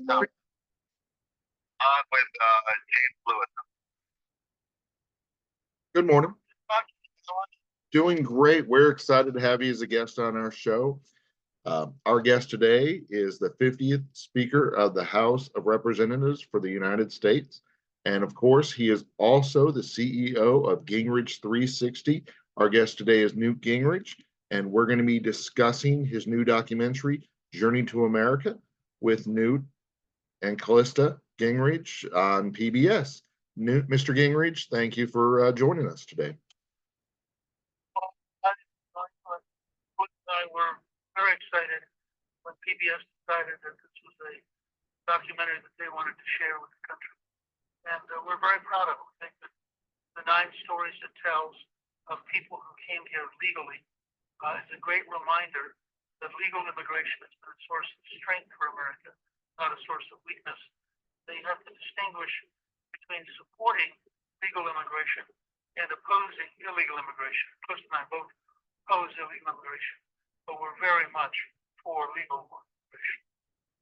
So, on with James Lewis. Good morning. Doing great. We're excited to have you as a guest on our show. Our guest today is the 50th Speaker of the House of Representatives for the United States. And of course, he is also the CEO of Gingrich 360. Our guest today is Newt Gingrich, and we're going to be discussing his new documentary, Journey to America, with Newt and Callista Gingrich on PBS. Mr. Gingrich, thank you for joining us today. I were very excited when PBS decided that this was a documentary that they wanted to share with the country. And we're very proud of it. I think that the 9 stories it tells of people who came here legally is a great reminder that legal immigration has been a source of strength for America, not a source of weakness. That you have to distinguish between supporting legal immigration and opposing illegal immigration. Chris and I both oppose illegal immigration, but we're very much for legal immigration.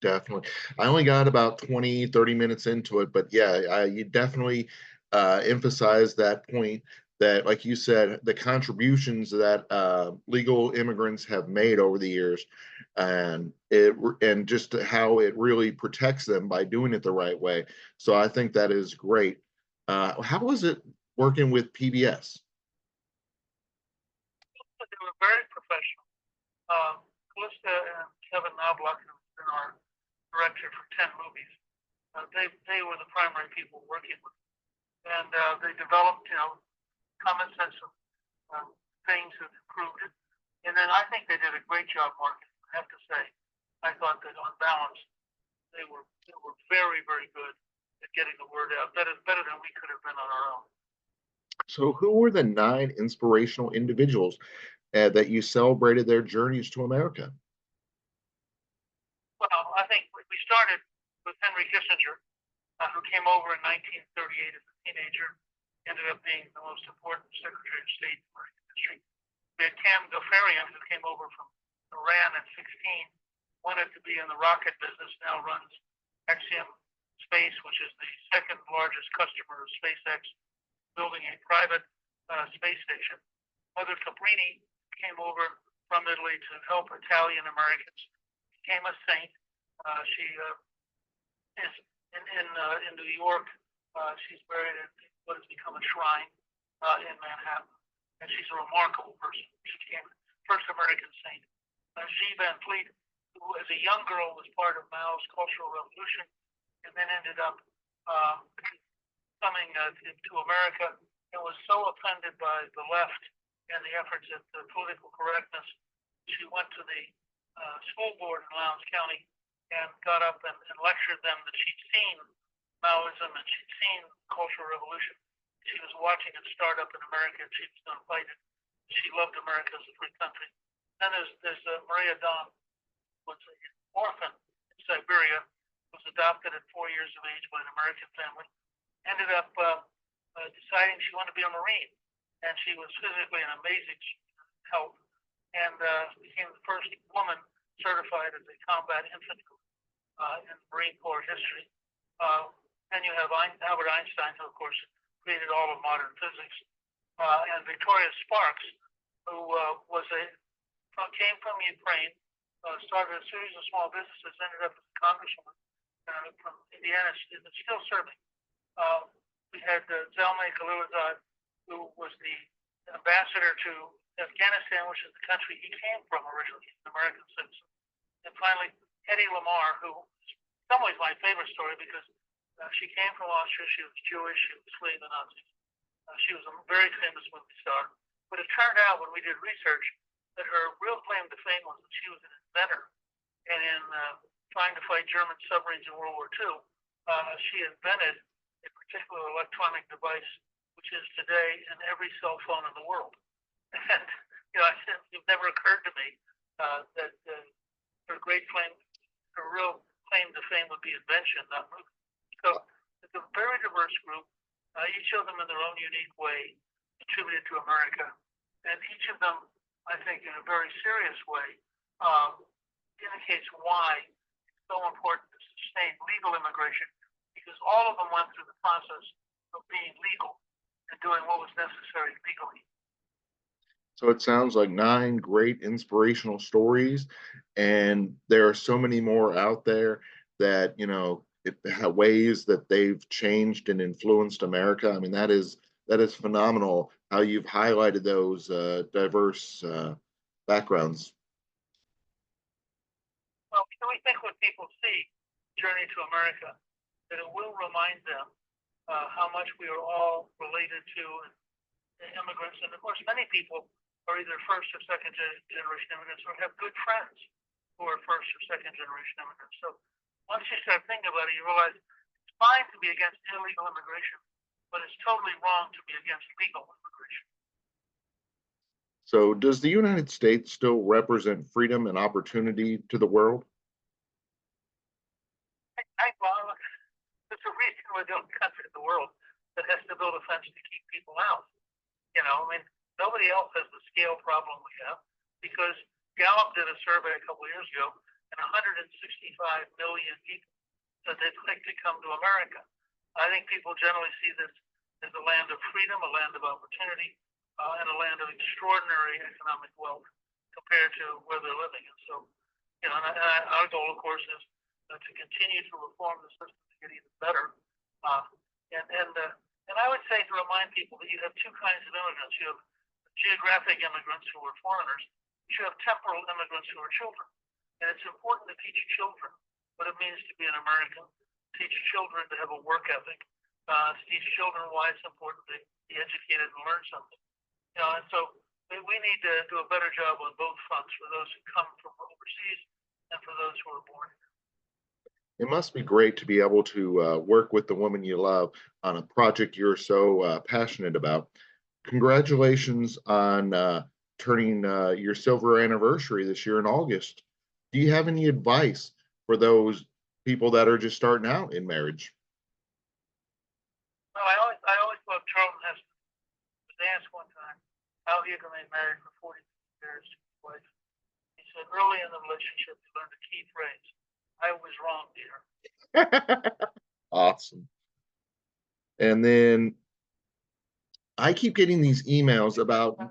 Definitely. I only got about 20, 30 minutes into it, but yeah, you definitely emphasize that point that, like you said, the contributions that legal immigrants have made over the years, and just how it really protects them by doing it the right way. So I think that is great. How was it working with PBS? They were very professional. Callista and Kevin Knobloch, who's been our director for 10 movies, they were the primary people working with, and they developed, common sense of things that improved it. And then I think they did a great job marketing. I have to say, I thought that on balance, they were very, very good at getting the word out. Better than we could have been on our own. So, who were the 9 inspirational individuals that you celebrated their journeys to America? Well, I think we started with Henry Kissinger, who came over in 1938 as a teenager, ended up being the most important Secretary of State in American history. We had Cam Ghaffarian, who came over from Iran at 16, wanted to be in the rocket business, now runs Axiom Space, which is the second largest customer of SpaceX, building a private space station. Mother Cabrini came over from Italy to help Italian Americans, became a saint. She is in New York. She's buried in what has become a shrine in Manhattan, and she's a remarkable person. She became the first American saint. Xi Van Fleet, who as a young girl was part of Mao's Cultural Revolution, and then ended up coming to America, and was so offended by the left and the efforts at political correctness, she went to the school board in Lowndes County and got up and lectured them that she'd seen Maoism and she'd seen the Cultural Revolution. She was watching it start up in America, and she was going to fight it. She loved America as a free country. Then there's Maria Don, who was an orphan in Siberia, was adopted at 4 years of age by an American family, ended up deciding she wanted to be a Marine, and she was physically an amazing help, and became the first woman certified as a combat infantry in Marine Corps history. Then you have Albert Einstein, who of course created all of modern physics, and Victoria Sparks, who came from Ukraine, started a series of small businesses, ended up as a congresswoman from Indiana, is still serving. We had Zalmay Khalilzad, who was the ambassador to Afghanistan, which is the country he came from originally, he's an American citizen. And finally, Hedy Lamarr, who is in some ways my favorite story because she came from Austria, she was Jewish, she was fleeing the Nazis. She was a very famous movie star. But it turned out when we did research that her real claim to fame was that she was an inventor. And in trying to fight German submarines in World War II, she invented a particular electronic device, which is today in every cell phone in the world. And it never occurred to me that her great claim, her real claim to fame would be invention, not movie. So it's a very diverse group. Each of them in their own unique way contributed to America. And each of them, I think, in a very serious way, indicates why it's so important to sustain illegal immigration, because all of them went through the process of being legal and doing what was necessary legally. So it sounds like 9 great inspirational stories, and there are so many more out there that, ways that they've changed and influenced America. I mean, that is phenomenal how you've highlighted those diverse backgrounds. Well, we think when people see Journey to America, that it will remind them how much we are all related to immigrants. And of course, many people are either first or second generation immigrants or have good friends who are first or second generation immigrants. So once you start thinking about it, you realize it's fine to be against illegal immigration, but it's totally wrong to be against legal immigration. So does the United States still represent freedom and opportunity to the world? Well, there's a reason we're the only country in the world that has to build a fence to keep people out. I mean, nobody else has the scale problem we have, because Gallup did a survey a couple of years ago, and 165 million people said they'd like to come to America. I think people generally see this as a land of freedom, a land of opportunity, and a land of extraordinary economic wealth compared to where they're living. And so, our goal, of course, is to continue to reform the system to get even better. And I would say, to remind people, that you have two kinds of immigrants. You have geographic immigrants who are foreigners. You have temporal immigrants who are children. And it's important to teach children what it means to be an American, teach children to have a work ethic, to teach children why it's important to be educated and learn something. And so we need to do a better job on both fronts, for those who come from overseas and for those who are born here. It must be great to be able to work with the woman you love on a project you're so passionate about. Congratulations on turning your silver anniversary this year in August. Do you have any advice for those people that are just starting out in marriage? Well, I always loved Charlton Heston. They asked one time how he had remained married for 40 years to his wife. He said, early in the relationship, he learned a key phrase: "I was wrong, dear." Awesome. And then I keep getting these emails about A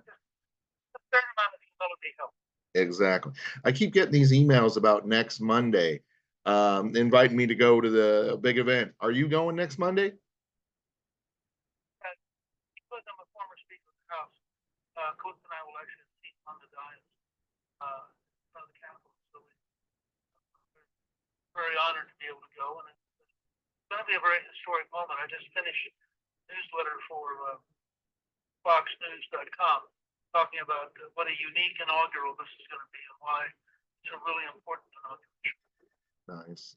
certain amount of humility helps. exactly. I keep getting these emails about next Monday, inviting me to go to the big event. Are you going next Monday? Because I'm a former Speaker of the House, Coach and I will actually seat on the dais in front of the Capitol. So we're very honored to be able to go, and it's going to be a very historic moment. I just finished a newsletter for FoxNews.com talking about what a unique inaugural this is going to be and why it's a really important inauguration. Nice.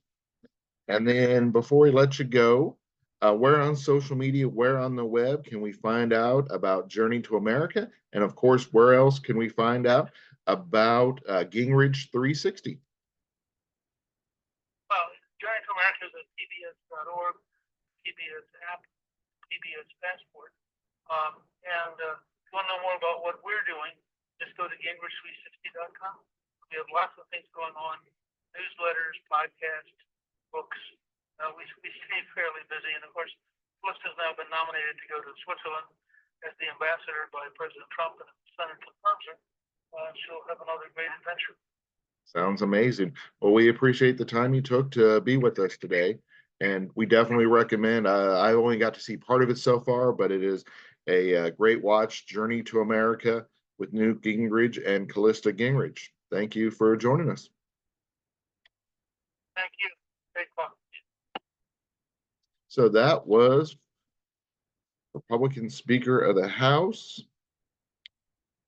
And then before we let you go, where on social media, where on the web can we find out about Journey to America? And of course, where else can we find out about Gingrich 360? Well, Journey to America is at pbs.org, PBS app, PBS Passport. And if you want to know more about what we're doing, just go to Gingrich360.com. We have lots of things going on: newsletters, podcasts, books. We stay fairly busy. And of course, Calista has now been nominated to go to Switzerland as the ambassador by President Trump, and if the Senate confirms her, she'll have another great adventure. Sounds amazing. Well, we appreciate the time you took to be with us today. And we definitely recommend, I only got to see part of it so far, but it is a great watch, Journey to America with Newt Gingrich and Callista Gingrich. Thank you for joining us. Thank you. Great talk. So that was Republican Speaker of the House,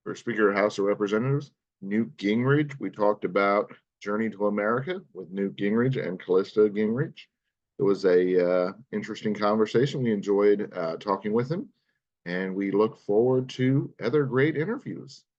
or Speaker of the House of Representatives, Newt Gingrich. We talked about Journey to America with Newt Gingrich and Callista Gingrich. It was a interesting conversation. We enjoyed talking with him, and we look forward to other great interviews.